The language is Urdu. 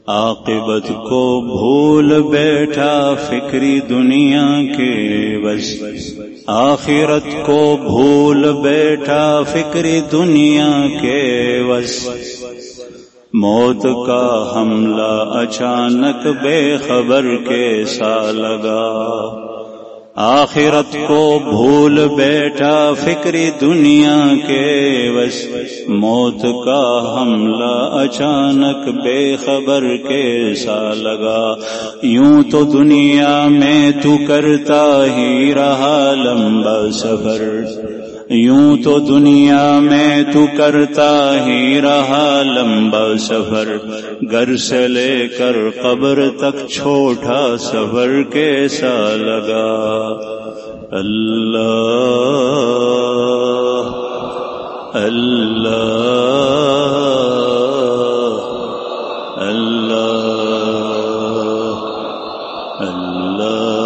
عاقبت کو بھول بیٹھا فکری دنیا کے بس، آخرت کو بھول بیٹھا فکری دنیا کے بس، موت کا حملہ اچانک بے خبر کیسا لگا، آخرت کو بھول بیٹھا فکری دنیا کے بس، موت کا حملہ اچانک بے خبر کیسا لگا، یوں تو دنیا میں تو کرتا ہی رہا لمبا سفر، یوں تو دنیا میں تو کرتا ہی رہا لمبا سفر، گھر سے لے کر قبر تک چھوٹا سفر کیسا لگا، اللہ اللہ اللہ اللہ